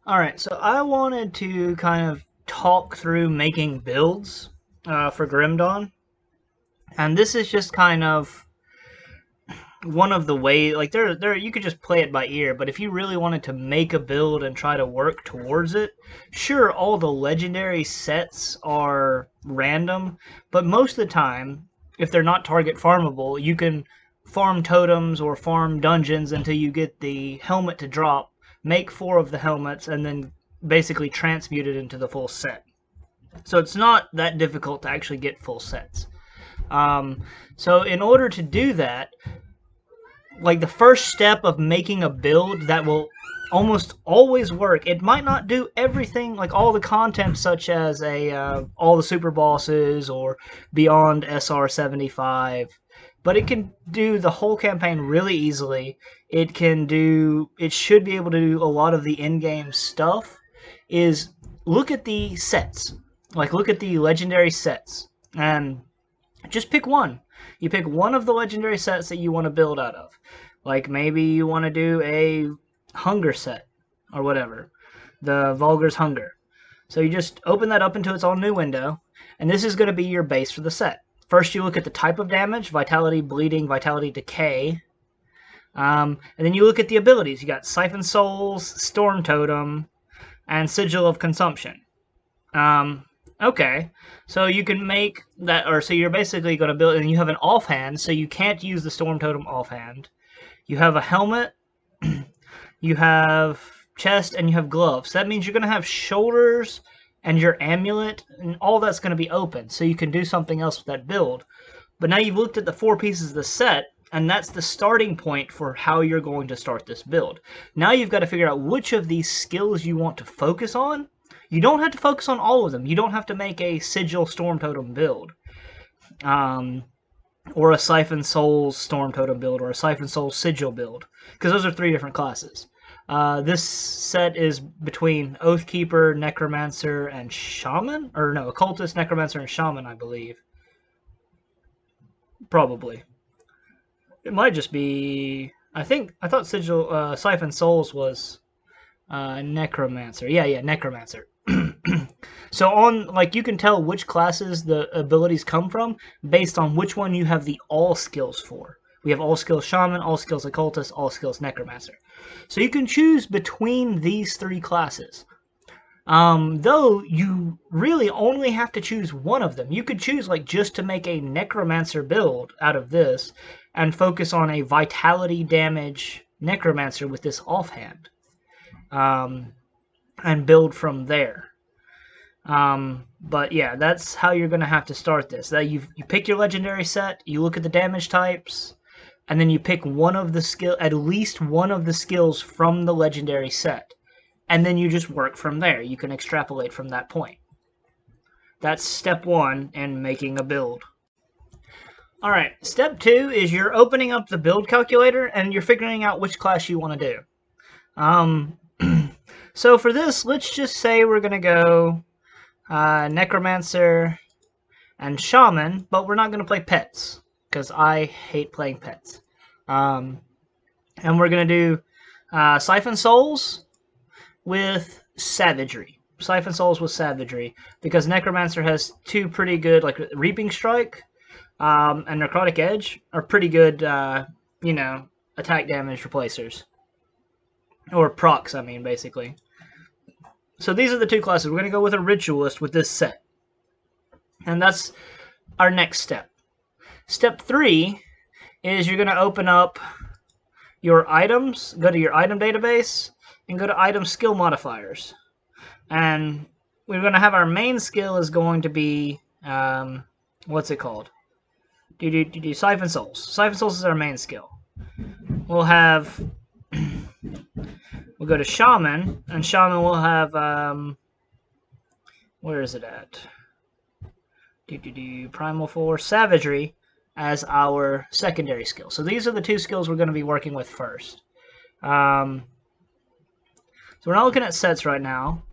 Alright, so I wanted to kind of talk through making builds for Grim Dawn. And this is just kind of one of the ways, like there you could just play it by ear, but if you really wanted to make a build and try to work towards it, sure, all the legendary sets are random, but most of the time, if they're not target farmable, you can farm totems or farm dungeons until you get the helmet to drop, make 4 of the helmets, and then basically transmute it into the full set. So it's not that difficult to actually get full sets. So in order to do that, like the first step of making a build that will almost always work. It might not do everything, like all the content, such as all the super bosses or beyond SR75, but it can do the whole campaign really easily. It should be able to do a lot of the in-game stuff. Is look at the sets, like look at the legendary sets, and just pick one. You pick one of the legendary sets that you want to build out of. Like maybe you want to do a hunger set or whatever. The Vulgar's Hunger. So you just open that up into its own new window, and this is going to be your base for the set. First you look at the type of damage, Vitality, Bleeding, Vitality, Decay. And then you look at the abilities. You got Siphon Souls, Storm Totem, and Sigil of Consumption. Okay, so you can make that, or so you're basically going to build, and you have an offhand, so you can't use the Storm Totem offhand. You have a helmet, you have chest, and you have gloves. So that means you're going to have shoulders and your amulet, and all that's going to be open, so you can do something else with that build. But now you've looked at the 4 pieces of the set, and that's the starting point for how you're going to start this build. Now you've got to figure out which of these skills you want to focus on. You don't have to focus on all of them. You don't have to make a Sigil Storm Totem build. Or a Siphon Souls Storm Totem build, or a Siphon Souls Sigil build. Because those are 3 different classes. This set is between Oathkeeper, Necromancer, and Shaman? Or no, Occultist, Necromancer, and Shaman, I believe. Probably. It might just be... I thought Sigil, Siphon Souls was Necromancer. Yeah, Necromancer. So you can tell which classes the abilities come from based on which one you have the all skills for. We have all skills Shaman, all skills Occultist, all skills Necromancer. So you can choose between these 3 classes. Though you really only have to choose one of them. You could choose just to make a Necromancer build out of this and focus on a Vitality damage Necromancer with this offhand. And build from there. But yeah, that's how you're going to have to start this. That you pick your legendary set, you look at the damage types, and then you pick at least one of the skills from the legendary set. And then you just work from there. You can extrapolate from that point. That's step 1 in making a build. Alright, step 2 is you're opening up the build calculator and you're figuring out which class you want to do. So for this, let's just say we're going to go Necromancer and Shaman, but we're not going to play pets, because I hate playing pets. And we're going to do Siphon Souls with Savagery. Siphon Souls with Savagery, because Necromancer has 2 pretty good, like Reaping Strike and Necrotic Edge are pretty good, attack damage replacers. Or procs, I mean, basically. So these are the 2 classes. We're going to go with a Ritualist with this set. And that's our next step. Step 3 is you're going to open up your items, go to your item database, and go to item skill modifiers. And we're going to have our main skill is going to be, what's it called? Siphon Souls. Siphon Souls is our main skill. We'll have... We'll go to Shaman, and Shaman will have, where is it at? Primal Force, Savagery as our secondary skill. So these are the 2 skills we're going to be working with first. So we're not looking at sets right now.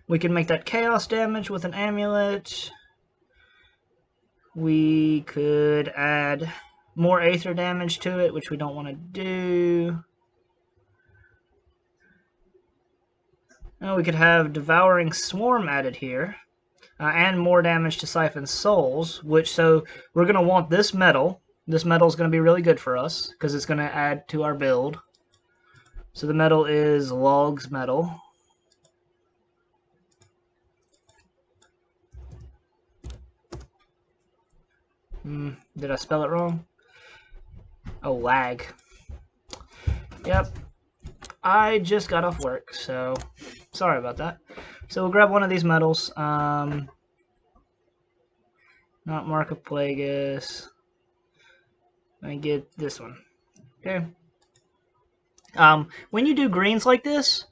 We can make that Chaos damage with an amulet. We could add more Aether damage to it, which we don't want to do. We could have Devouring Swarm added here. And more damage to Siphon Souls, so we're going to want this metal. This metal is going to be really good for us, because it's going to add to our build. So the metal is Logs Metal. Did I spell it wrong? Oh, lag. Yep. I just got off work, so sorry about that. So we'll grab one of these metals. Not Mark of Plagueis. I get this one. Okay. When you do greens like this,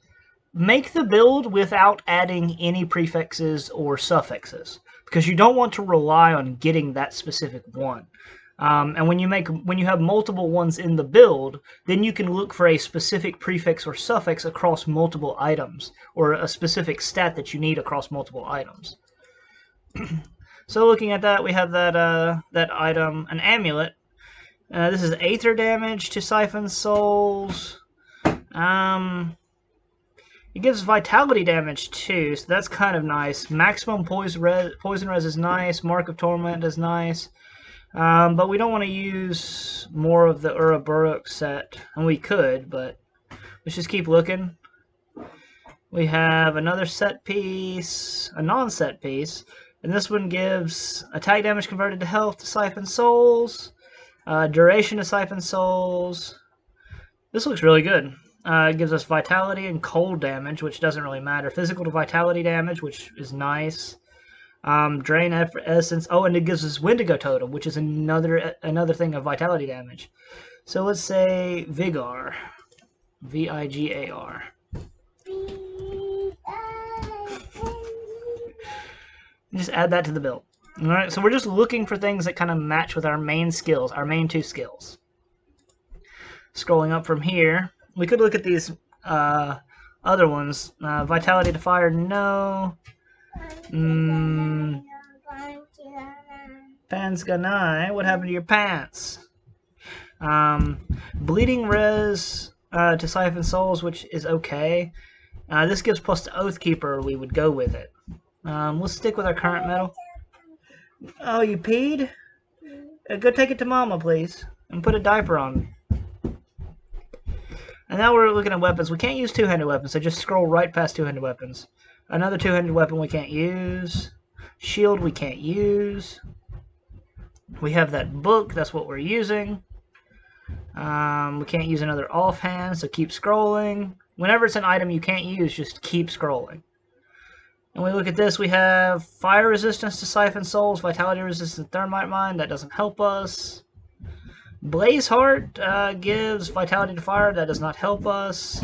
make the build without adding any prefixes or suffixes, because you don't want to rely on getting that specific one. And when you have multiple ones in the build, then you can look for a specific prefix or suffix across multiple items, or a specific stat that you need across multiple items. So looking at that, we have that item, an amulet. This is Aether damage to Siphon Souls. It gives vitality damage too, so that's kind of nice. Maximum poison res is nice. Mark of Torment is nice. But we don't want to use more of the Uraburuk set. And we could, but let's just keep looking. We have another set piece, a non-set piece, and this one gives attack damage converted to health to Siphon Souls, duration to Siphon Souls. This looks really good. It gives us vitality and cold damage, which doesn't really matter. Physical to vitality damage, which is nice. Drain essence. Oh, and it gives us Wendigo Totem, which is another thing of vitality damage. So let's say Vigar. V-I-G-A-R. Just add that to the build. Alright, so we're just looking for things that kind of match with our main skills, our main two skills. Scrolling up from here, we could look at these other ones. Vitality to fire, no. Pansganai, what happened to your pants? Bleeding res to Siphon Souls, which is okay. This gives plus to Oathkeeper, we would go with it. Let's stick with our current metal. Oh, you peed? Go take it to Mama, please. And put a diaper on. And now we're looking at weapons. We can't use two-handed weapons, so just scroll right past two-handed weapons. Another two-handed weapon we can't use. Shield we can't use. We have that book, that's what we're using. We can't use another offhand, so keep scrolling. Whenever it's an item you can't use, just keep scrolling. And we look at this, we have fire resistance to Siphon Souls, vitality resistance to Thermite Mine, that doesn't help us. Blaze Heart gives vitality to fire, that does not help us.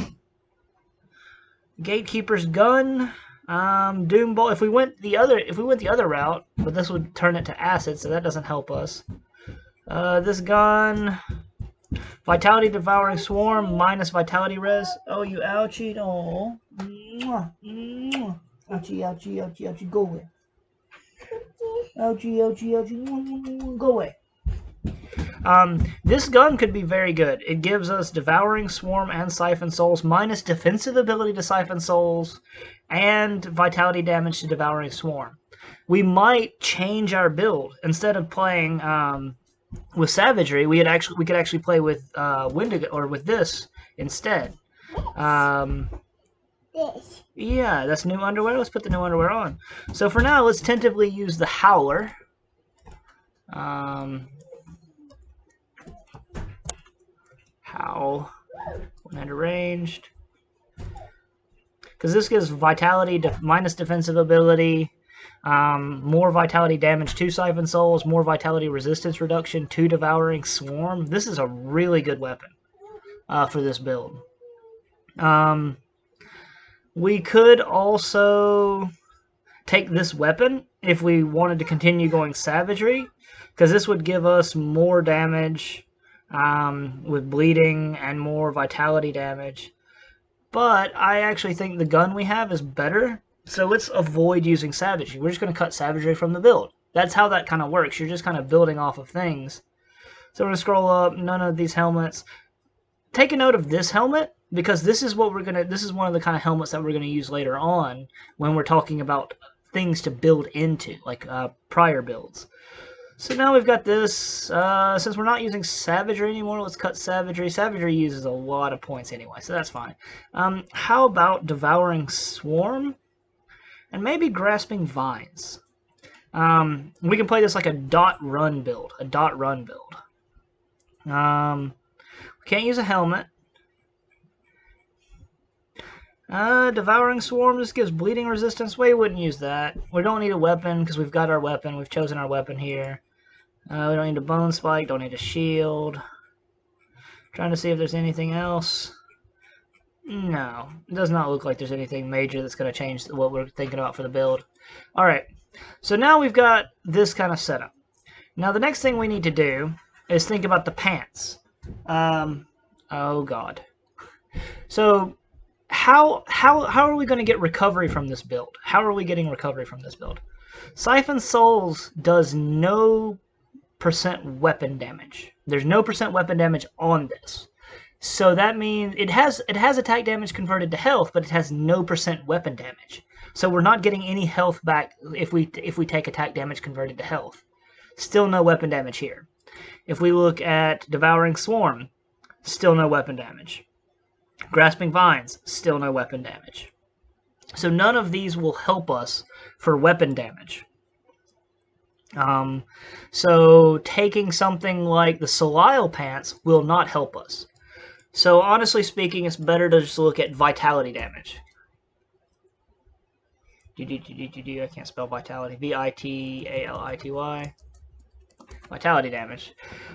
Gatekeeper's Gun, Doom Bolt. If we went the other route, but this would turn it to acid, so that doesn't help us. This gun, Vitality Devouring Swarm minus Vitality Res. Oh, you ouchie! Oh, mwah, mwah. Ouchie, ouchie, ouchie, ouchie, go away. Ouchie, ouchie, ouchie, go away. This gun could be very good. It gives us Devouring Swarm and Siphon Souls, minus defensive ability to Siphon Souls, and vitality damage to Devouring Swarm. We might change our build. Instead of playing with Savagery, we could actually play with Wendigo, or with this instead. This. Yeah, that's new underwear. Let's put the new underwear on. So for now, let's tentatively use the Howler. Howl. One-handed ranged. Because this gives vitality minus defensive ability, more vitality damage to Siphon Souls, more vitality resistance reduction to Devouring Swarm. This is a really good weapon for this build. We could also take this weapon if we wanted to continue going Savagery, because this would give us more damage with bleeding and more vitality damage. But I actually think the gun we have is better, so let's avoid using Savagery. We're just going to cut Savagery from the build. That's how that kind of works. You're just kind of building off of things. So we're going to scroll up. None of these helmets. Take a note of this helmet. because this is what this is one of the kind of helmets that we're gonna use later on when we're talking about things to build into, like prior builds. So now we've got this. Since we're not using Savagery anymore, let's cut Savagery. Savagery uses a lot of points anyway, so that's fine. How about Devouring Swarm? And maybe Grasping Vines. We can play this like a dot-run build. We can't use a helmet. Devouring Swarm just gives bleeding resistance. We wouldn't use that. We don't need a weapon because we've got our weapon. We've chosen our weapon here. We don't need a Bone Spike. Don't need a shield. Trying to see if there's anything else. No, it does not look like there's anything major that's going to change what we're thinking about for the build. Alright, so now we've got this kind of setup. Now the next thing we need to do is think about the pants. Oh god. So how are we going to get recovery from this build? How are we getting recovery from this build? Siphon Souls does no % weapon damage. There's no % weapon damage on this. So that means it has attack damage converted to health, but it has no % weapon damage. So we're not getting any health back if we take attack damage converted to health. Still no weapon damage here. If we look at Devouring Swarm, still no weapon damage. Grasping Vines, still no weapon damage. So none of these will help us for weapon damage. So taking something like the Soleil Pants will not help us. So honestly speaking, it's better to just look at vitality damage. I can't spell vitality. V-I-T-A-L-I-T-Y. Vitality damage.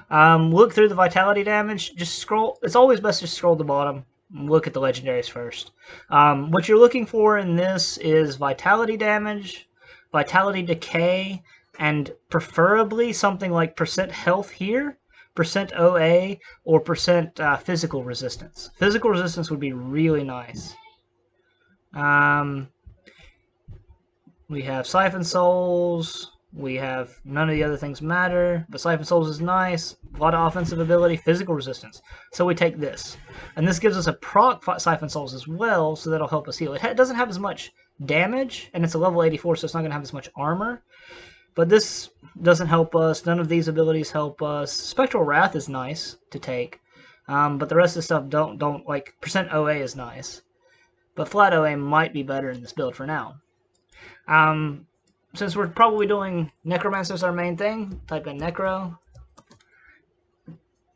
Look through the vitality damage. Just scroll. It's always best to scroll to the bottom. Look at the legendaries first. What you're looking for in this is vitality damage, vitality decay, and preferably something like % health here, % OA, or % physical resistance. Physical resistance would be really nice. We have Siphon Souls. We have none of the other things matter, but Siphon Souls is nice. A lot of offensive ability, physical resistance. So we take this. And this gives us a proc Siphon Souls as well, so that'll help us heal. It doesn't have as much damage, and it's a level 84, so it's not going to have as much armor. But this doesn't help us. None of these abilities help us. Spectral Wrath is nice to take, but the rest of the stuff don't like. % OA is nice, but flat OA might be better in this build for now. Since we're probably doing Necromancer as our main thing, type in Necro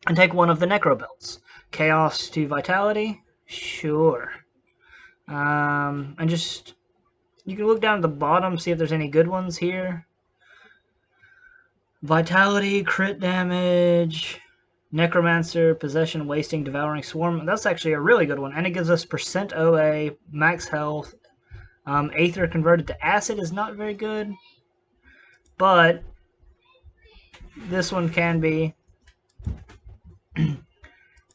and take one of the Necro belts. Chaos to Vitality, sure. And just you can look down at the bottom, see if there's any good ones here. Vitality, crit damage, Necromancer, Possession, Wasting, Devouring Swarm. That's actually a really good one, and it gives us % OA, max health. Aether converted to acid is not very good, but this one can be.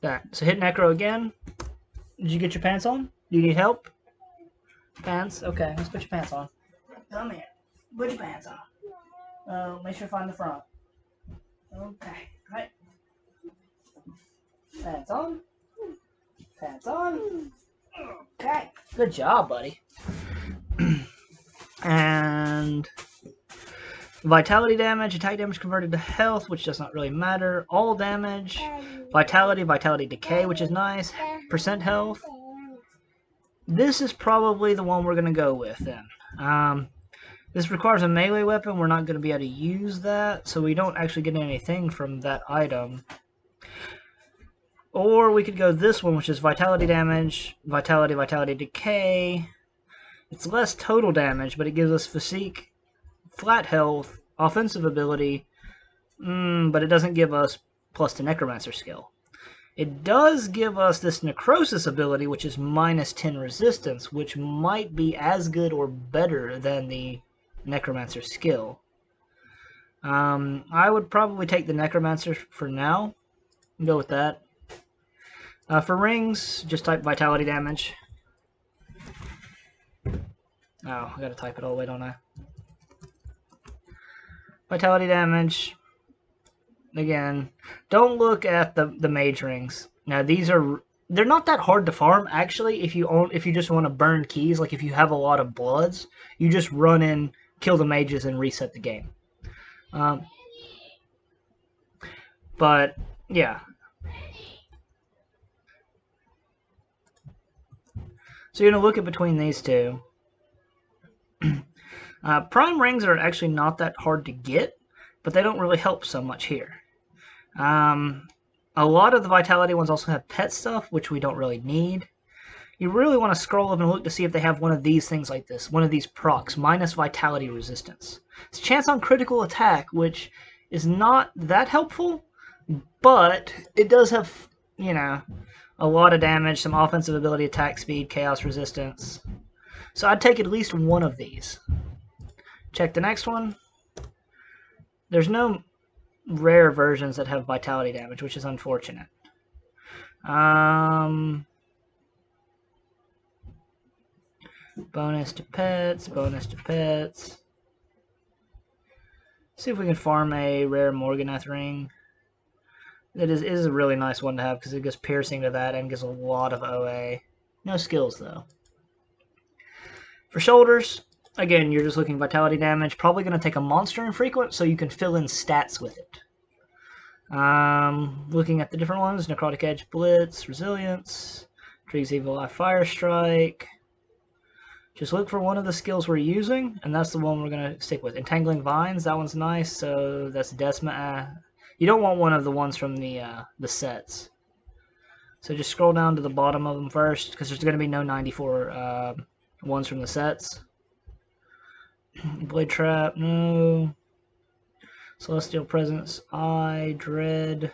That. So hit Necro again. Did you get your pants on? Do you need help? Pants? Okay, let's put your pants on. Come here. Put your pants on. Make sure to find the front. Okay, right. Pants on. Pants on. Okay. Good job, buddy. And vitality damage, attack damage converted to health, which does not really matter. All damage, vitality decay, which is nice. % health. This is probably the one we're going to go with then. This requires a melee weapon. We're not going to be able to use that, so we don't actually get anything from that item. Or we could go this one, which is vitality damage, vitality decay. It's less total damage, but it gives us physique, flat health, offensive ability, but it doesn't give us plus the Necromancer skill. It does give us this Necrosis ability, which is -10 resistance, which might be as good or better than the Necromancer skill. I would probably take the Necromancer for now. Go with that. For rings, just type vitality damage. Oh, I gotta type it all the way, don't I? Vitality damage. Again, don't look at the mage rings. Now these are they're not that hard to farm actually. If you just want to burn keys, like if you have a lot of bloods, you just run in, kill the mages, and reset the game. But yeah. So you're gonna look at between these two. Prime rings are actually not that hard to get, but they don't really help so much here. A lot of the vitality ones also have pet stuff, which we don't really need. You really want to scroll up and look to see if they have one of these things like this, one of these procs, minus vitality resistance. It's chance on critical attack, which is not that helpful, but it does have, you know, a lot of damage, some offensive ability, attack speed, chaos resistance. So I'd take at least one of these. Check the next one. There's no rare versions that have vitality damage, which is unfortunate. Bonus to pets, bonus to pets. See if we can farm a rare Morganeth ring. It is a really nice one to have because it gives piercing to that and gives a lot of OA. No skills though. For shoulders, again, you're just looking vitality damage. Probably going to take a monster infrequent so you can fill in stats with it. Looking at the different ones, Necrotic Edge, Blitz, Resilience, Trig's Evil Eye, Fire Strike. Just look for one of the skills we're using, and that's the one we're going to stick with. Entangling Vines, that one's nice, so that's Desma. You don't want one of the ones from the sets. So just scroll down to the bottom of them first, because there's going to be no 94 ones from the sets. Blade Trap, no. Celestial Presence, Dread.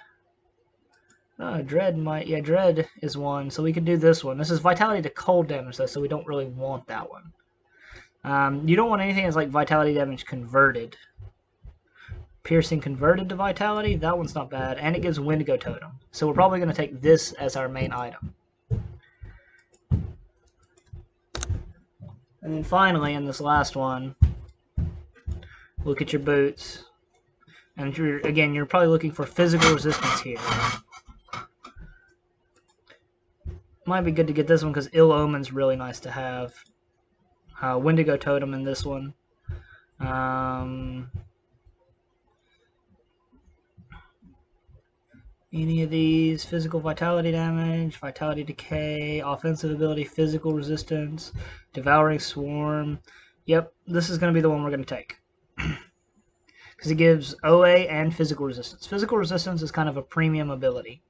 Dread might, yeah, Dread is one, so we can do this one. This is Vitality to cold damage, though, so we don't really want that one. You don't want anything that's like Vitality damage converted. Piercing converted to Vitality, that one's not bad, and it gives Wendigo Totem. So we're probably going to take this as our main item. And then finally, in this last one, look at your boots. And you're probably looking for physical resistance here. Might be good to get this one because Ill Omen's really nice to have. Wendigo Totem in this one. Any of these, physical vitality damage, vitality decay, offensive ability, physical resistance, devouring swarm. Yep, this is going to be the one we're going to take. Because it gives OA and physical resistance. Physical resistance is kind of a premium ability.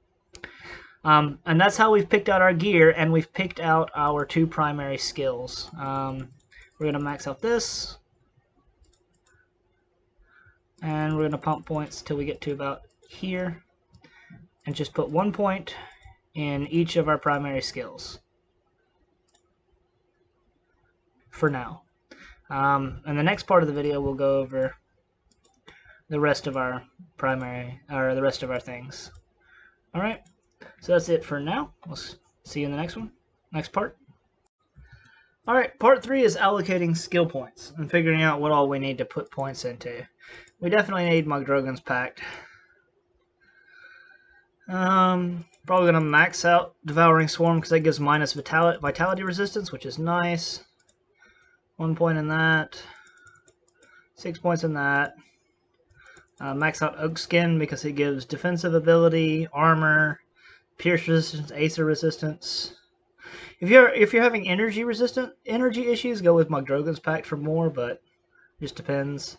And that's how we've picked out our gear, and we've picked out our two primary skills. We're going to max out this. And we're going to pump points till we get to about here. And just put 1 point in each of our primary skills. For now. And the next part of the video we'll go over the rest of our the rest of our things. Alright, so that's it for now. We'll see you in the next one, next part. Alright, part 3 is allocating skill points and figuring out what all we need to put points into. We definitely need Mogdrogon's Pact. Probably going to max out Devouring Swarm because that gives minus vitality resistance, which is nice. 1 point in that. 6 points in that. Max out Oak Skin because it gives defensive ability, armor, pierce resistance, acer resistance. If you're having energy issues, go with Mogdrogon's Pact for more, but it just depends.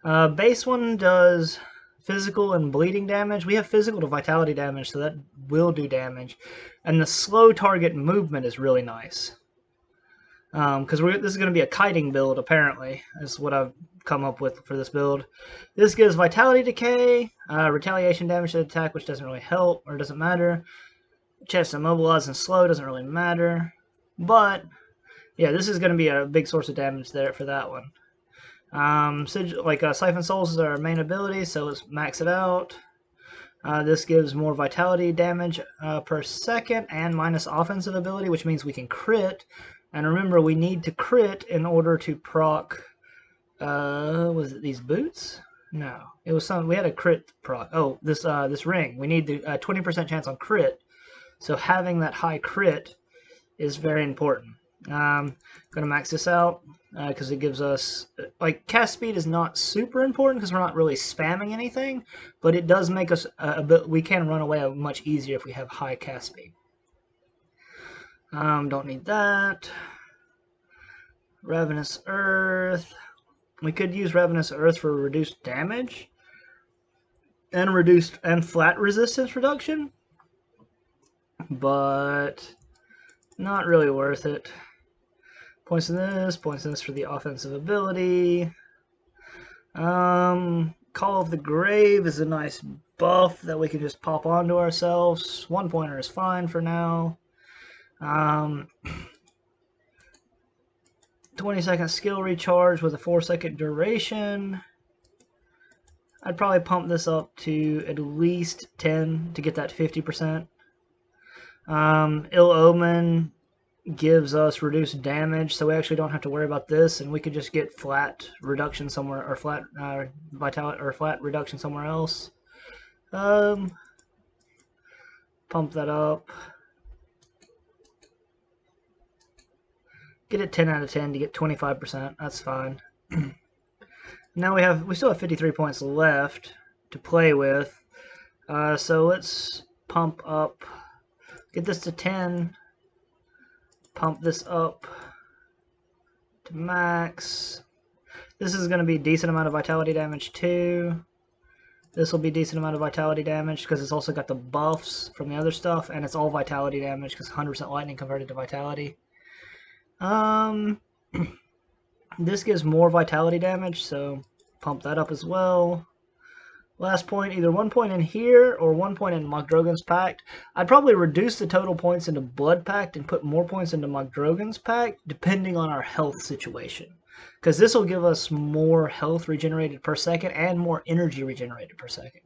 Base one does physical and bleeding damage. We have physical to vitality damage, so that will do damage. And the slow target movement is really nice. Because this is going to be a kiting build, apparently, is what I've come up with for this build. This gives vitality decay, retaliation damage to attack, which doesn't really help, or doesn't matter. Chest immobilize and slow doesn't really matter. But, yeah, this is going to be a big source of damage there for that one. Siphon Souls is our main ability, so let's max it out. This gives more vitality damage per second and minus offensive ability, which means we can crit. And remember, we need to crit in order to proc. Was it these boots? No, it was some. We had a crit proc. Oh, this ring. We need the 20% chance on crit. So having that high crit is very important. I'm going to max this out because it gives us, like, cast speed is not super important because we're not really spamming anything, but it does make us a bit, we can run away much easier if we have high cast speed. Don't need that. Ravenous Earth. We could use Ravenous Earth for reduced damage and flat resistance reduction, but not really worth it. Points in this for the offensive ability. Call of the Grave is a nice buff that we can just pop onto ourselves. 1 pointer is fine for now. 20-second skill recharge with a 4-second duration. I'd probably pump this up to at least 10 to get that 50%. Ill Omen gives us reduced damage, so we actually don't have to worry about this, and we could just get flat reduction somewhere, or flat vitality, or flat reduction somewhere else. Pump that up. Get it 10 out of 10 to get 25%. That's fine. Now we still have 53 points left to play with. So let's pump up. Get this to 10. Pump this up to max. This is going to be a decent amount of vitality damage too. This will be a decent amount of vitality damage because it's also got the buffs from the other stuff, and it's all vitality damage because 100% lightning converted to vitality. This gives more vitality damage, so pump that up as well. Last point, either 1 point in here or 1 point in Mogdrogon's Pact. I'd probably reduce the total points into Blood Pact and put more points into Mogdrogon's Pact, depending on our health situation. Because this will give us more health regenerated per second and more energy regenerated per second.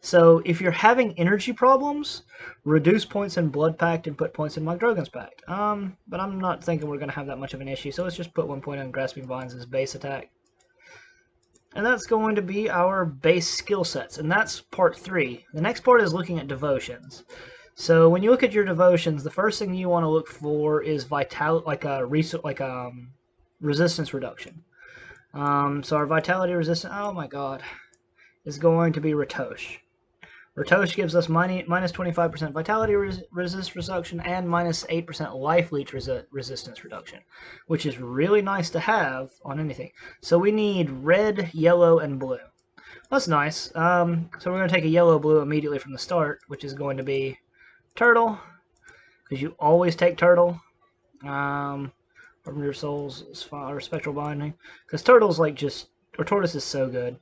So if you're having energy problems, reduce points in Blood Pact and put points in Mogdrogon's Pact. But I'm not thinking we're going to have that much of an issue, so let's just put 1 point on Grasping Vines as base attack. And that's going to be our base skill sets, and that's part 3. The next part is looking at devotions. So when you look at your devotions, the first thing you want to look for is resistance reduction. So our vitality resistance, oh my god, is going to be Ratosh. Ratosh gives us minus 25% vitality resist reduction and minus 8% life leech resistance reduction, which is really nice to have on anything. So we need red, yellow, and blue. That's nice. So we're going to take a yellow-blue immediately from the start, which is going to be Turtle, because you always take Turtle. Your Souls or Spectral Binding, because Turtle's like just, or Tortoise is so good.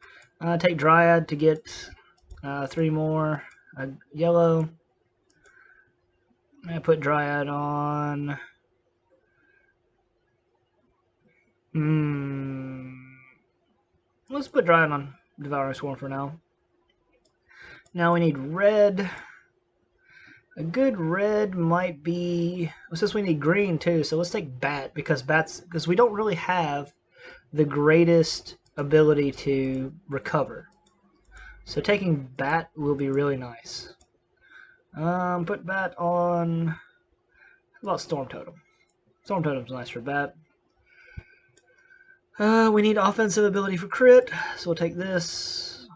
Take Dryad to get 3 more yellow. I put Dryad on. Let's put Dryad on Devouring Swarm for now. Now we need red. A good red might be, well, since we need green too, so let's take Bat, because we don't really have the greatest ability to recover. So taking Bat will be really nice. Put Bat on. How about Storm Totem? Storm Totem's nice for Bat. We need offensive ability for crit, so we'll take this.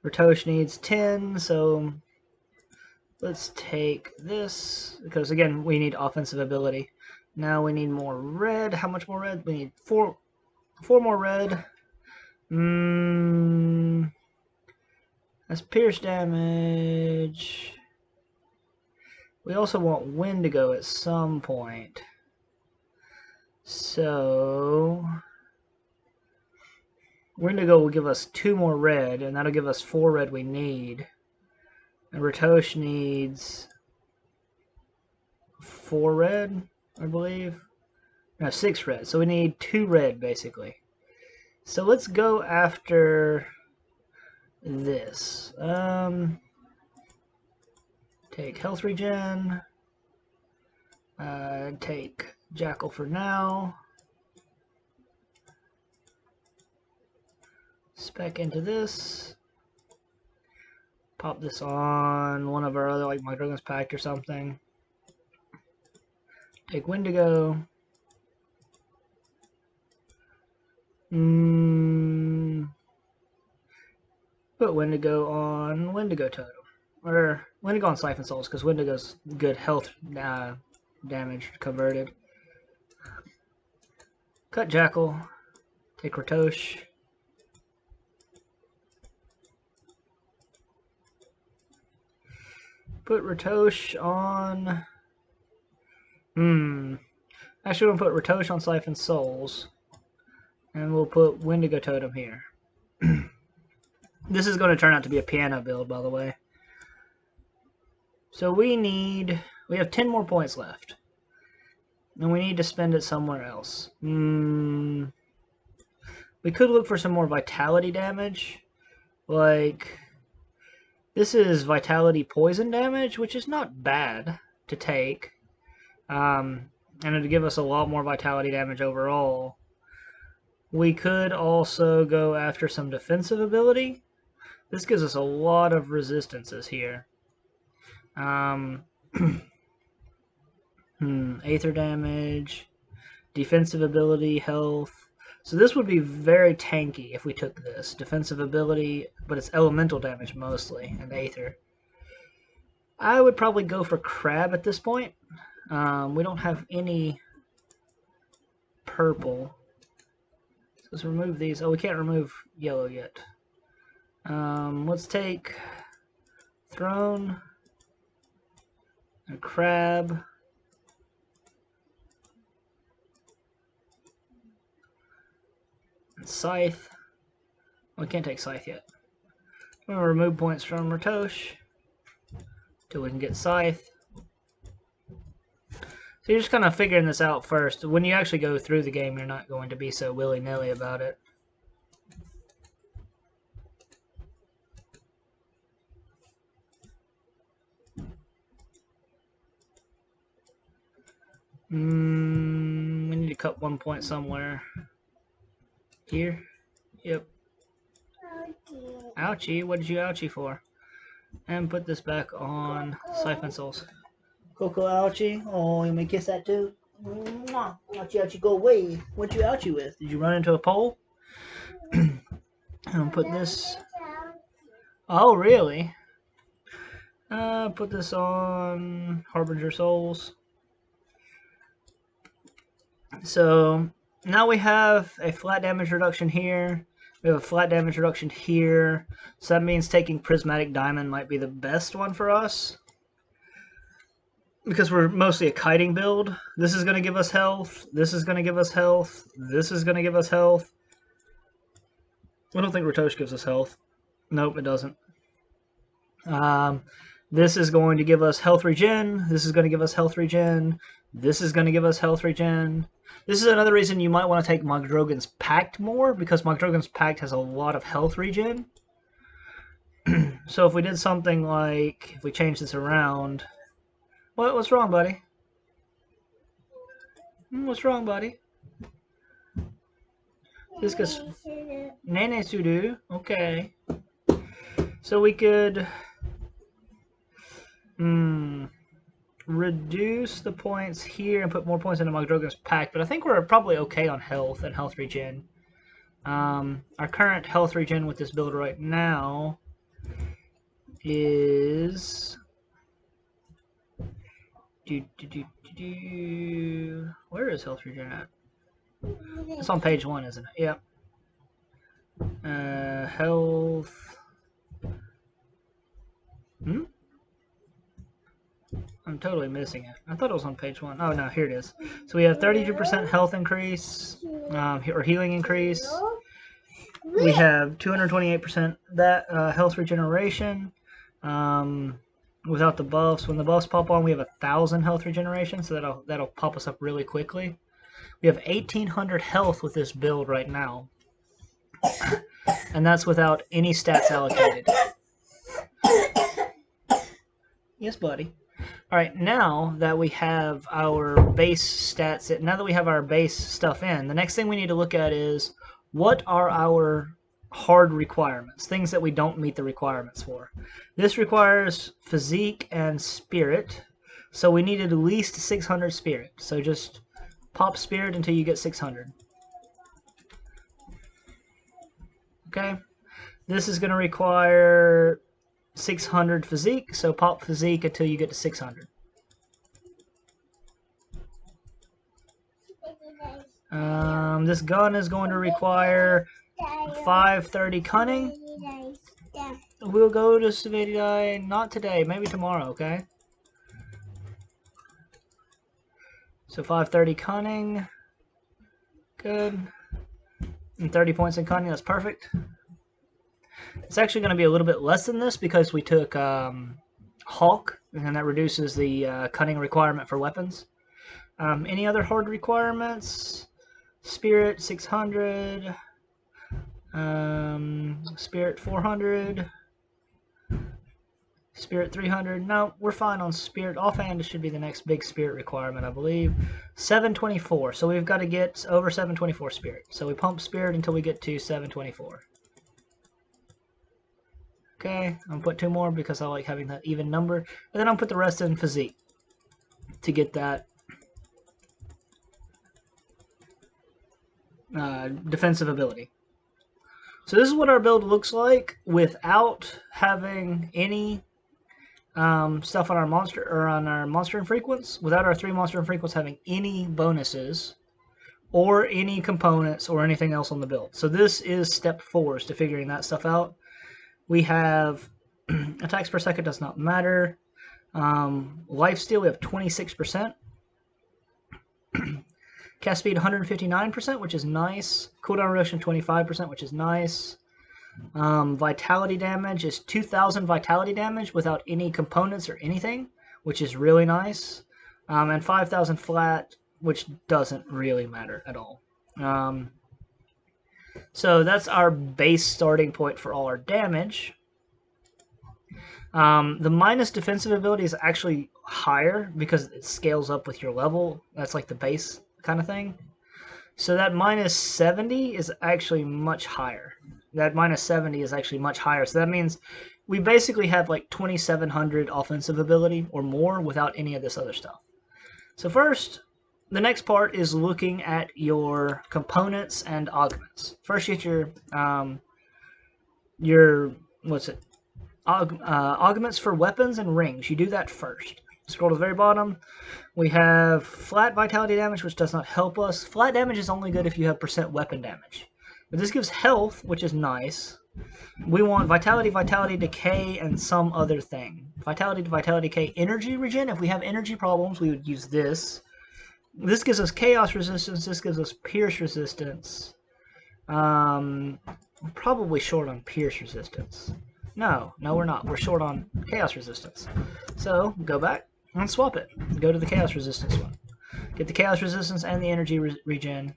Ratosh needs 10, so let's take this, because again, we need offensive ability. Now we need more red. How much more red? We need 4 more red. That's pierce damage. We also want Wendigo at some point. So Wendigo will give us 2 more red, and that'll give us 4 red we need. And Ratosh needs 4 red, I believe. No, 6 red. So we need 2 red, basically. So let's go after this. Take health regen. Take Jackal for now. Spec into this. Pop this on one of our other, like Magdrogon's Pact or something. Take Wendigo. Put Wendigo on Wendigo Totem. Or Wendigo on Siphon Souls, because Wendigo's good health damage converted. Cut Jackal. Take Ratosh. Put Ratosh on... Actually, we'll put Ratosh on Siphon Souls. And we'll put Wendigo Totem here. This is going to turn out to be a piano build, by the way. So we have 10 more points left. And we need to spend it somewhere else. We could look for some more vitality damage. Like, this is vitality poison damage, which is not bad to take. And it'll give us a lot more vitality damage overall. We could also go after some defensive ability. This gives us a lot of resistances here. Aether damage, defensive ability, health. So this would be very tanky if we took this. Defensive ability, but it's elemental damage mostly, and Aether. I would probably go for Crab at this point. We don't have any purple. So let's remove these. Oh, we can't remove yellow yet. Let's take Throne and Crab. And Scythe. We can't take Scythe yet. I'm going to remove points from Ratosh till we can get Scythe. So you're just kind of figuring this out first. When you actually go through the game, you're not going to be so willy-nilly about it. We need to cut 1 point somewhere. Here? Yep. Ouchie. What did you ouchie for? And put this back on Siphon Souls. Coco ouchie. Oh, you may kiss that too? Mwah. Ouchie, ouchie, go away. What you ouchie with? Did you run into a pole? And put this... Oh, really? Put this on Harbinger Souls. So now we have a flat damage reduction here. We have a flat damage reduction here. So that means taking Prismatic Diamond might be the best one for us. Because we're mostly a kiting build. This is going to give us health. This is going to give us health. This is going to give us health. I don't think Ratosh gives us health. Nope, it doesn't. This is going to give us health regen. This is going to give us health regen. This is going to give us health regen. This is another reason you might want to take Magdrogon's Pact more, because Magdrogon's Pact has a lot of health regen. So if we did something like, if we change this around... What's wrong, buddy? What's wrong, buddy? This gets... Nene Sudu. Okay. So we could... reduce the points here and put more points into Magdrogon's Pact, but I think we're probably okay on health and health regen. Our current health regen with this build right now is... Where is health regen at? It's on page 1, isn't it? Yep. Health... I'm totally missing it. I thought it was on page 1. Oh, no, here it is. So we have 32% health increase, or healing increase. We have 228% that health regeneration without the buffs. When the buffs pop on, we have 1,000 health regeneration, so that'll pop us up really quickly. We have 1,800 health with this build right now, and that's without any stats allocated. Yes, buddy. Alright, now that we have our base stats, now that we have our base stuff in, the next thing we need to look at is what are our hard requirements, things that we don't meet the requirements for. This requires physique and spirit, so we needed at least 600 spirit. So just pop spirit until you get 600. Okay, this is going to require 600 physique, so pop physique until you get to 600. This gun is going to require 530 cunning. We'll go to Savadii, not today, maybe tomorrow, okay? So 530 cunning. Good. And 30 points in cunning, that's perfect. It's actually going to be a little bit less than this because we took Hawk, and that reduces the cunning requirement for weapons. Any other hard requirements? Spirit 600. Spirit 400. Spirit 300. No, we're fine on Spirit. Offhand, it should be the next big Spirit requirement, I believe. 724. So we've got to get over 724 Spirit. So we pump Spirit until we get to 724. Okay, I'm going to put 2 more because I like having that even number. And then I'll put the rest in Physique to get that defensive ability. So this is what our build looks like without having any stuff on our monster or on our monster infrequents, without our 3 monster infrequents having any bonuses or any components or anything else on the build. So this is step 4 to figuring that stuff out. We have attacks per second does not matter. Lifesteal, we have 26%. Cast speed 159%, which is nice. Cooldown reduction 25%, which is nice. Vitality damage is 2,000 vitality damage without any components or anything, which is really nice. And 5,000 flat, which doesn't really matter at all. So that's our base starting point for all our damage. The minus defensive ability is actually higher because it scales up with your level. That's like the base kind of thing. So that minus 70 is actually much higher. That minus 70 is actually much higher. So that means we basically have like 2,700 offensive ability or more without any of this other stuff. So first, the next part is looking at your components and augments. First, you get your augments for weapons and rings. You do that first. Scroll to the very bottom. We have flat vitality damage, which does not help us. Flat damage is only good if you have percent weapon damage. But this gives health, which is nice. We want vitality, vitality decay, and some other thing. Vitality, vitality decay, energy regen. If we have energy problems, we would use this. This gives us chaos resistance. This gives us pierce resistance. We're probably short on pierce resistance. No, we're not. We're short on chaos resistance. So, go back and swap it. Go to the chaos resistance one. Get the chaos resistance and the energy regen.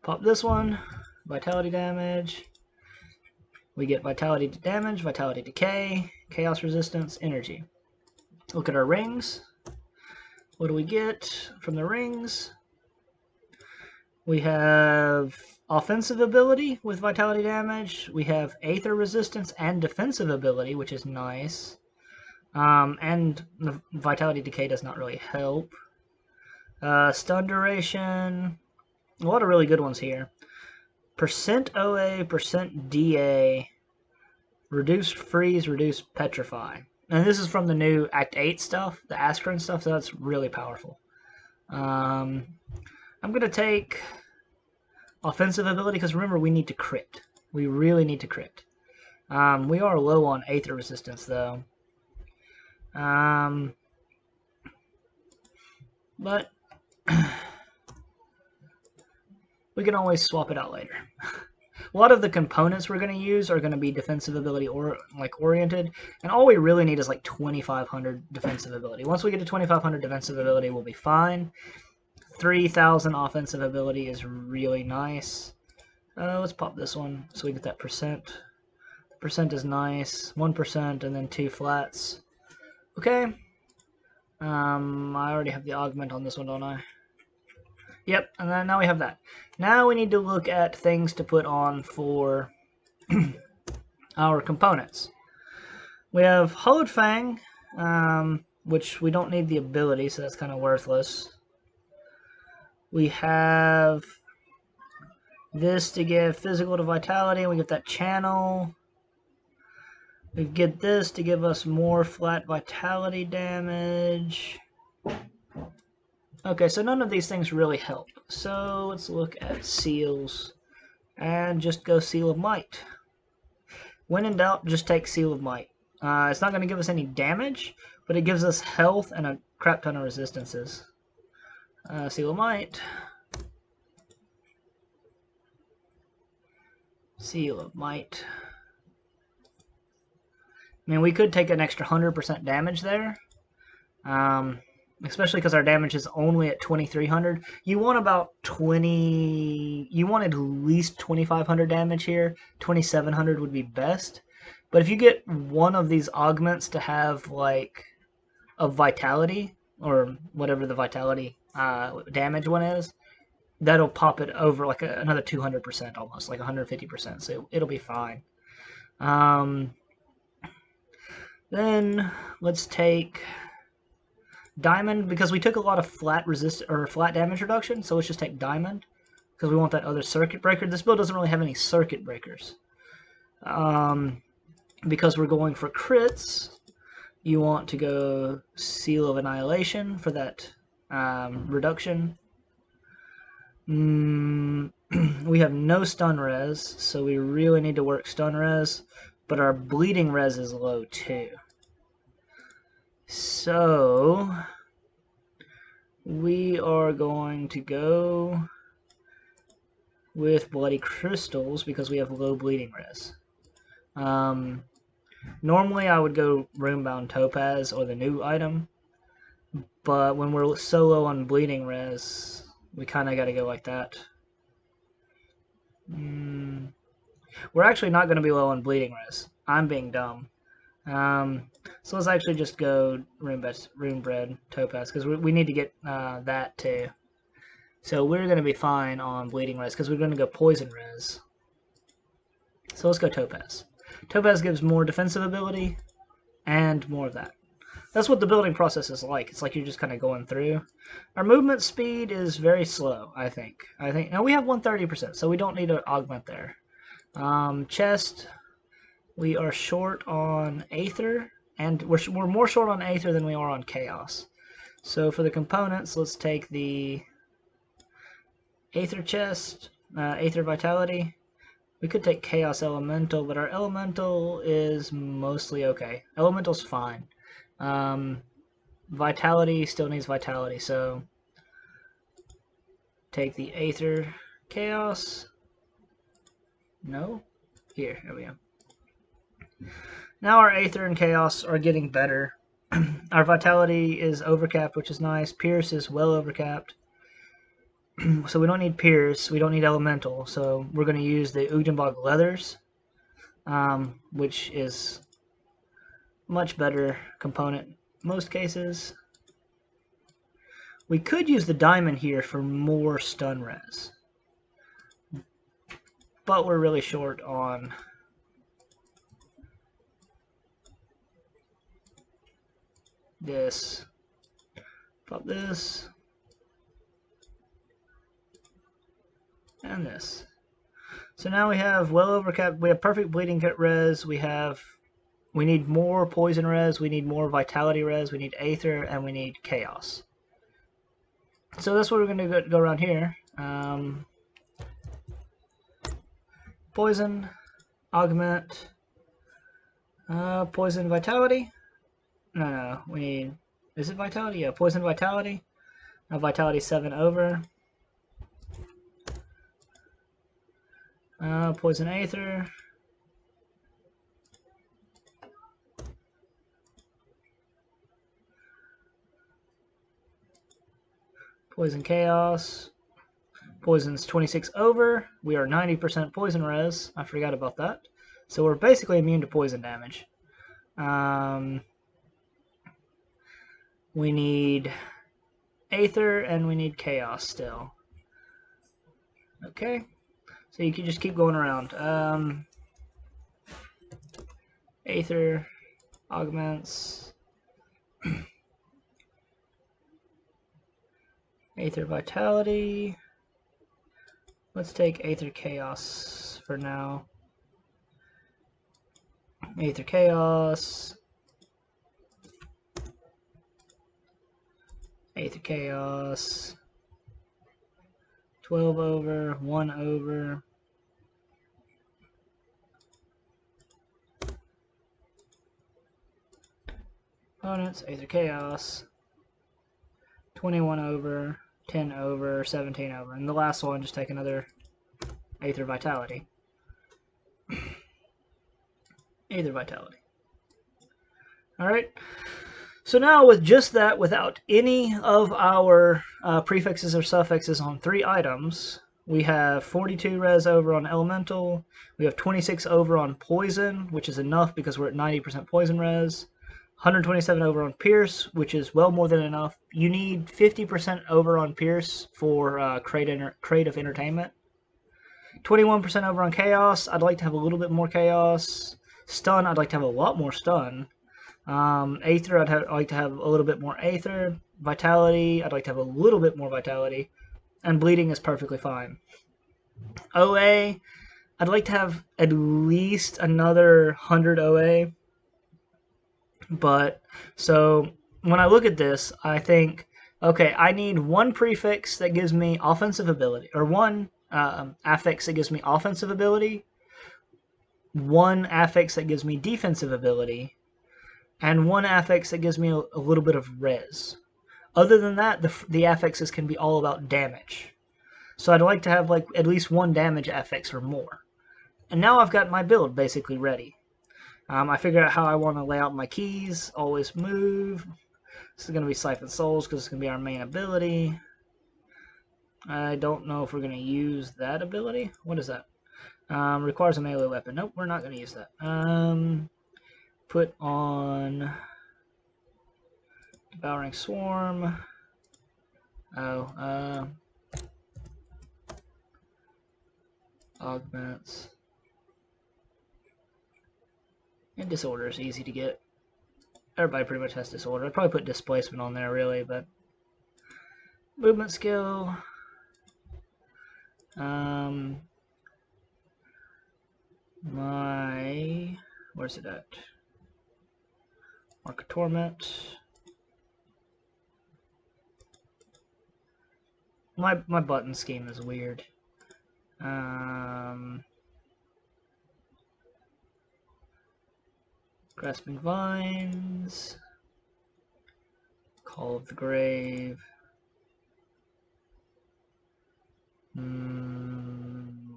Pop this one. Vitality damage. We get vitality damage, vitality decay, chaos resistance, energy. Look at our rings. What do we get from the rings? We have offensive ability with vitality damage. We have aether resistance and defensive ability, which is nice. And the vitality decay does not really help. Stun duration. A lot of really good ones here. Percent OA, percent DA. Reduced freeze, reduced petrify. And this is from the new Act 8 stuff, the Askren stuff, so that's really powerful. I'm going to take offensive ability, because remember, we need to crit. We really need to crit. We are low on aether resistance, though. But we can always swap it out later. A lot of the components we're going to use are going to be defensive ability or oriented, and all we really need is like 2,500 defensive ability. Once we get to 2,500 defensive ability, we'll be fine. 3,000 offensive ability is really nice. Let's pop this one so we get that percent. Percent is nice. 1% and then 2 flats. Okay. I already have the augment on this one, don't I? Yep, and then now we have that. Now we need to look at things to put on for our components. We have Hollowed Fang, which we don't need the ability, so that's kind of worthless. We have this to give physical to vitality, and we get that channel. We get this to give us more flat vitality damage. Okay, so none of these things really help. So let's look at seals and just go Seal of Might. When in doubt, just take Seal of Might. It's not going to give us any damage, but it gives us health and a crap ton of resistances. Seal of Might. Seal of Might. I mean, we could take an extra 100% damage there. Especially because our damage is only at 2300. You want about 20... You want at least 2500 damage here. 2700 would be best. But if you get one of these augments to have, like, a vitality, or whatever the vitality damage one is, that'll pop it over like another 200% almost, like 150%, so it'll be fine. Then let's take Diamond, because we took a lot of flat damage reduction, so let's just take Diamond, because we want that other Circuit Breaker. This build doesn't really have any Circuit Breakers. Because we're going for crits, you want to go Seal of Annihilation for that reduction. We have no stun res, so we really need to work stun res, but our bleeding res is low too. So we are going to go with Bloody Crystals because we have low bleeding res. Normally I would go Runebound Topaz or the new item, but when we're so low on bleeding res, we kind of got to go like that. We're actually not going to be low on bleeding res. I'm being dumb. So let's actually just go Runebred Topaz, because we need to get that too. So we're going to be fine on bleeding res, because we're going to go poison res. So let's go Topaz. Topaz gives more defensive ability and more of that. That's what the building process is like. It's like you're just kind of going through. Our movement speed is very slow, I think. Now we have 130%, so we don't need to augment there. Chest, we are short on Aether, and we're more short on Aether than we are on Chaos. So for the components, let's take the Aether chest, Aether Vitality. We could take Chaos Elemental, but our Elemental is mostly okay. Elemental's fine. Vitality still needs Vitality, so take the Aether Chaos. No? Here we go. Now our Aether and Chaos are getting better. Our Vitality is overcapped, which is nice. Pierce is well overcapped. So we don't need Pierce, we don't need Elemental, so we're going to use the Ugdenbog Leathers, which is much better component in most cases. We could use the Diamond here for more stun res, but we're really short on this. Pop this. And this. So now we have well overcapped, we have perfect bleeding res, we need more poison res, we need more vitality res, we need Aether, and we need Chaos. So that's what we're going to go around here. Poison, augment, poison vitality. No, we need, is it vitality? Yeah, poison vitality. Vitality 7 over. Poison Aether. Poison Chaos. Poison's 26 over. We are 90% poison res. I forgot about that. So we're basically immune to poison damage. We need Aether and we need Chaos still. Okay. So you can just keep going around. Aether augments. Aether Vitality. Let's take Aether Chaos for now. Aether Chaos. Aether Chaos. 12 over, 1 over. Opponents, Aether Chaos. 21 over, 10 over, 17 over. And the last one, just take another Aether Vitality. Aether Vitality. Alright. So now with just that, without any of our prefixes or suffixes on 3 items, we have 42 res over on Elemental, we have 26 over on Poison, which is enough because we're at 90% Poison res, 127 over on Pierce, which is well more than enough. You need 50% over on Pierce for Creative Entertainment. 21% over on Chaos, I'd like to have a little bit more Chaos. Stun, I'd like to have a lot more Stun. Aether, I'd like to have a little bit more Aether. Vitality, I'd like to have a little bit more Vitality. And Bleeding is perfectly fine. OA, I'd like to have at least another 100 OA. But, so, when I look at this, I think, okay, I need one prefix that gives me offensive ability, or one affix that gives me offensive ability, one affix that gives me defensive ability, and one affix that gives me a little bit of res. Other than that, the affixes can be all about damage. So I'd like to have like at least one damage affix or more. And now I've got my build basically ready. I figured out how I want to lay out my keys. Always move. This is going to be Siphon Souls because it's going to be our main ability. I don't know if we're going to use that ability. What is that? Requires a melee weapon. Nope, we're not going to use that. Put on Devouring Swarm. Augments. And Disorder is easy to get. Everybody pretty much has Disorder. I'd probably put Displacement on there, really, but... Movement skill. Where's it at? Mark of Torment. My button scheme is weird. Grasping Vines. Call of the Grave.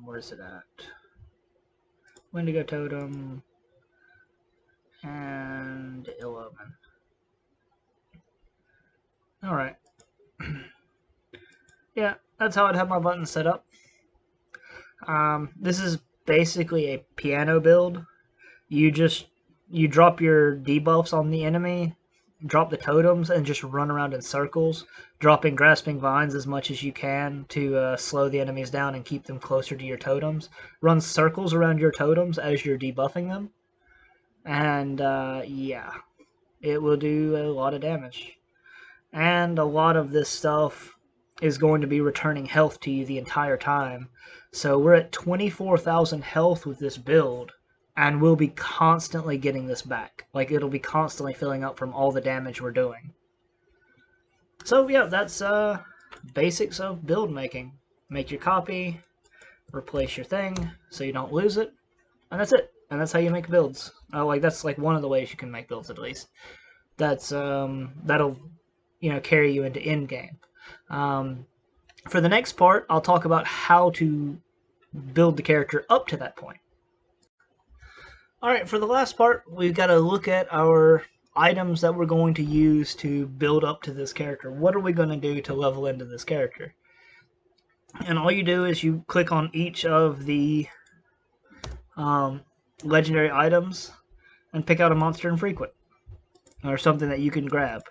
Where's it at? Wendigo Totem. And Ill Omen. Alright. Yeah, that's how I'd have my buttons set up. This is basically a piano build. You drop your debuffs on the enemy, drop the totems, and just run around in circles, dropping Grasping Vines as much as you can to slow the enemies down and keep them closer to your totems. Run circles around your totems as you're debuffing them. And, yeah, it will do a lot of damage. And a lot of this stuff is going to be returning health to you the entire time. So we're at 24,000 health with this build, and we'll be constantly getting this back. Like, it'll be constantly filling up from all the damage we're doing. So, yeah, that's basics of build making. Make your copy, replace your thing so you don't lose it, and that's it. And that's how you make builds. That's like one of the ways you can make builds, at least. That's that'll, carry you into endgame. For the next part, I'll talk about how to build the character up to that point. Alright, for the last part, we've got to look at our items that we're going to use to build up to this character. What are we going to do to level into this character? And all you do is you click on each of the legendary items and pick out a monster infrequent, or something that you can grab.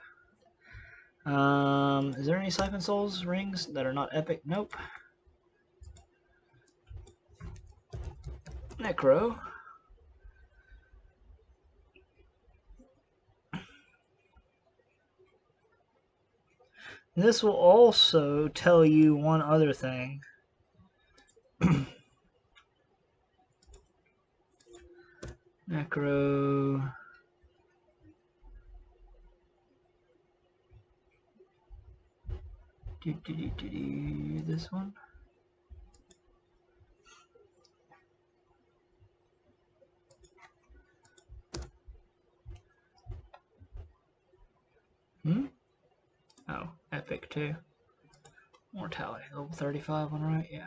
Is there any Siphon Souls rings that are not epic? Nope. Necro. This will also tell you one other thing. Necro. This one. Oh, epic too. Mortality, level 35 one, right? Yeah.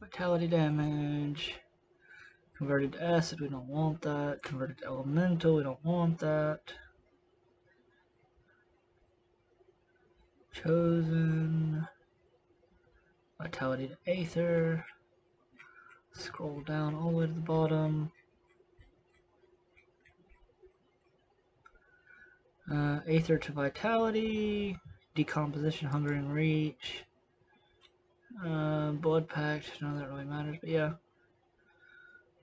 Vitality damage. Converted to acid, we don't want that. Converted to elemental, we don't want that. Chosen. Vitality to aether. Scroll down all the way to the bottom. Aether to vitality. Decomposition, hunger, and reach. Blood pact, none of that really matters, but yeah.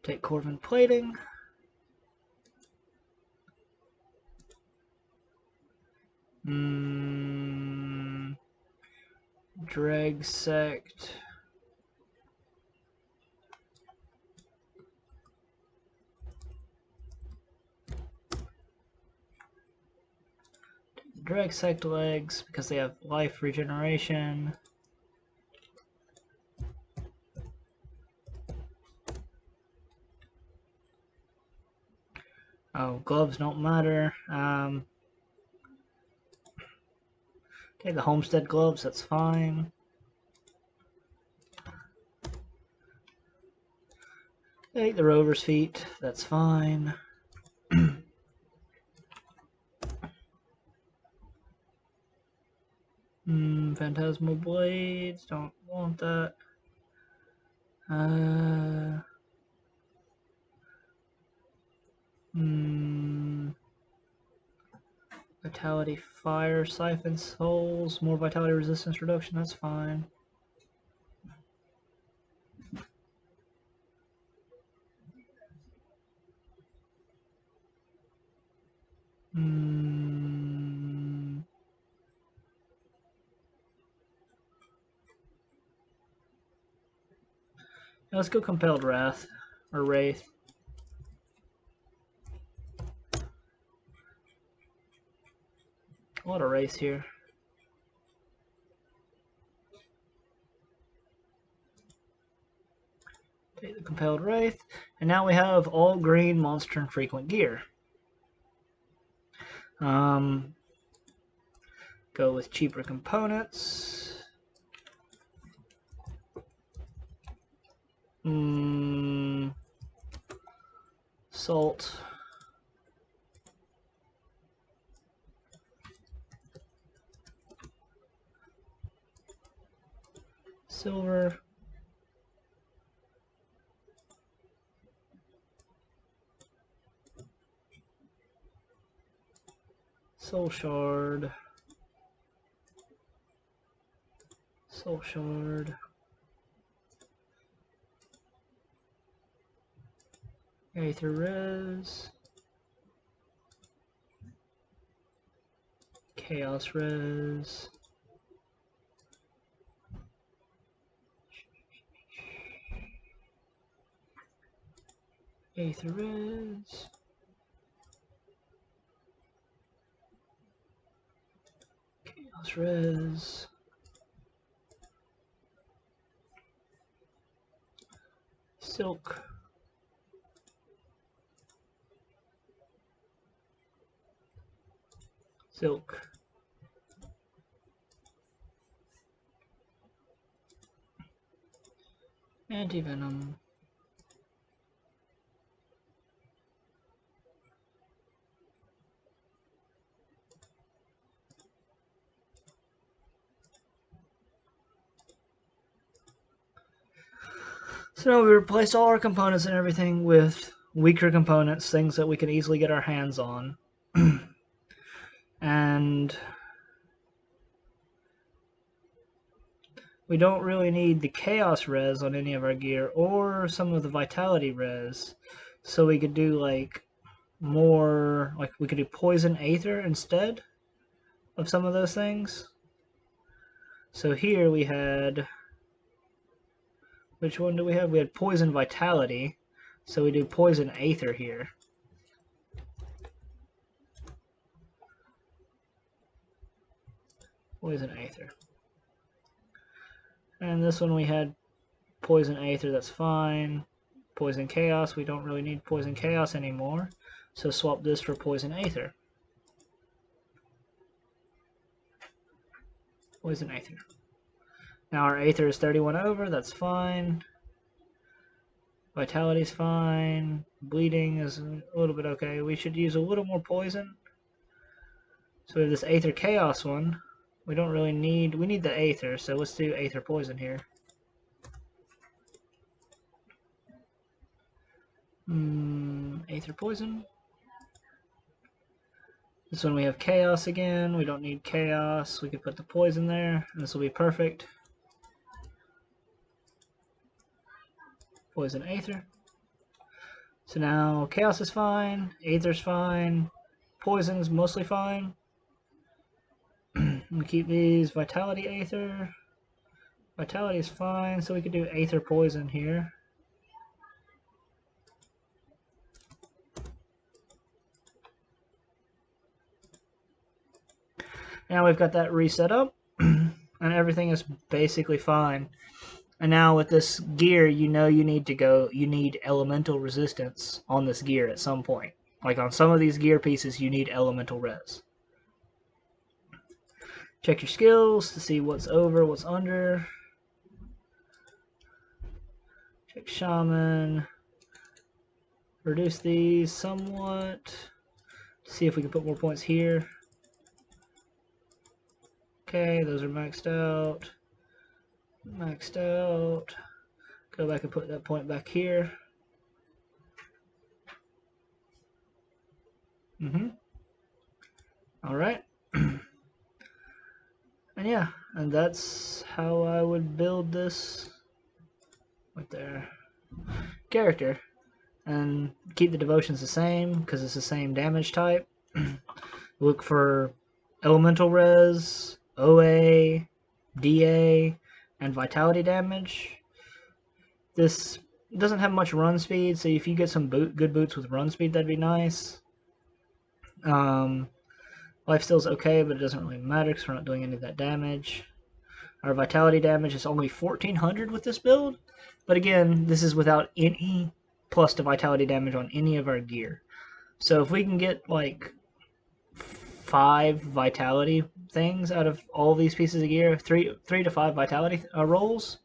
Take Corvin plating. Drag sect. Drag sect legs because they have life regeneration. Oh, gloves don't matter. Okay, the homestead gloves, that's fine. Take the rover's feet, that's fine. Phantasmal blades, don't want that. Vitality fire, siphon souls, more vitality resistance reduction, that's fine. Let's go Compelled Wrath, or Wraith. A lot of Wraiths here. Take the Compelled Wraith, and now we have all green monster and frequent gear. Go with cheaper components. Salt. Silver. Soul Shard. Soul Shard. Aether Res. Chaos Res. Aether Res. Chaos Res. Silk. Silk. Anti-venom. So now we replace all our components and everything with weaker components, things that we can easily get our hands on. And we don't really need the Chaos res on any of our gear or some of the Vitality res. So we could do like more, like we could do Poison Aether instead of some of those things. So here we had, which one do we have? We had Poison Vitality. So we do Poison Aether here. Poison Aether. And this one we had Poison Aether, that's fine. Poison Chaos, we don't really need Poison Chaos anymore. So swap this for Poison Aether. Poison Aether. Now our Aether is 31 over, that's fine. Vitality's fine. Bleeding is a little bit okay. We should use a little more poison. So we have this Aether Chaos one. We don't really need, we need the Aether, so let's do Aether Poison here. Aether Poison. This one we have Chaos again. We don't need Chaos. We could put the poison there, and this will be perfect. Poison Aether. So now Chaos is fine, Aether's fine, Poison's mostly fine. We keep these. Vitality Aether. Vitality is fine, so we could do Aether Poison here. Now we've got that reset up, and everything is basically fine. And now with this gear, you know you need elemental resistance on this gear at some point. Like on some of these gear pieces, you need elemental res. Check your skills to see what's over, what's under. Check Shaman. Reduce these somewhat. See if we can put more points here. Okay, those are maxed out. Maxed out. Go back and put that point back here. Alright. And yeah, and that's how I would build this with their character. And keep the devotions the same, because it's the same damage type. Look for elemental res, OA, DA, and vitality damage. This doesn't have much run speed, so if you get some good boots with run speed, that'd be nice. Lifesteal's okay, but it doesn't really matter because we're not doing any of that damage. Our vitality damage is only 1400 with this build, but again, this is without any plus to vitality damage on any of our gear. So if we can get like 5 vitality things out of all these pieces of gear, 3 to 5 vitality rolls,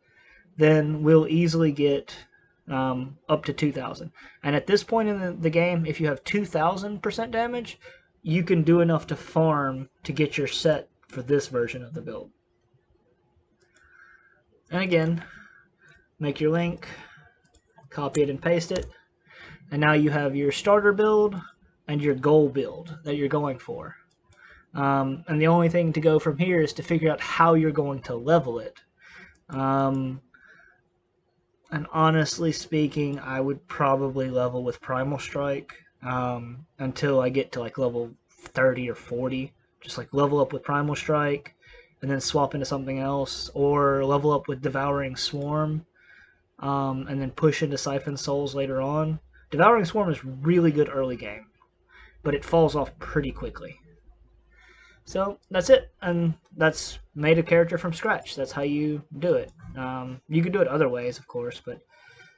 then we'll easily get up to 2000. And at this point in the game, if you have 2000% damage, you can do enough to farm to get your set for this version of the build. And again, make your link, copy it and paste it, and now you have your starter build and your goal build that you're going for. And the only thing to go from here is to figure out how you're going to level it. And honestly speaking, I would probably level with Primal Strike until I get to like level 30 or 40. Just like level up with Primal Strike and then swap into something else, or level up with Devouring Swarm and then push into Siphon Souls later on. Devouring Swarm is really good early game, but it falls off pretty quickly. So that's it, and that's made a character from scratch. That's how you do it. You can do it other ways, of course, but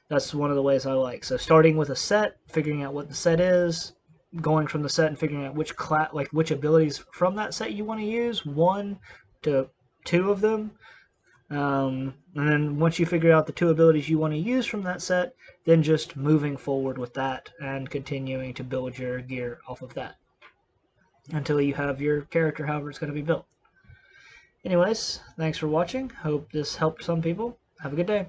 that's one of the ways I like. So starting with a set, figuring out what the set is, going from the set and figuring out which abilities from that set you want to use, 1 to 2 of them. And then once you figure out the 2 abilities you want to use from that set, then just moving forward with that and continuing to build your gear off of that until you have your character however it's going to be built. Anyways, thanks for watching. Hope this helped some people. Have a good day.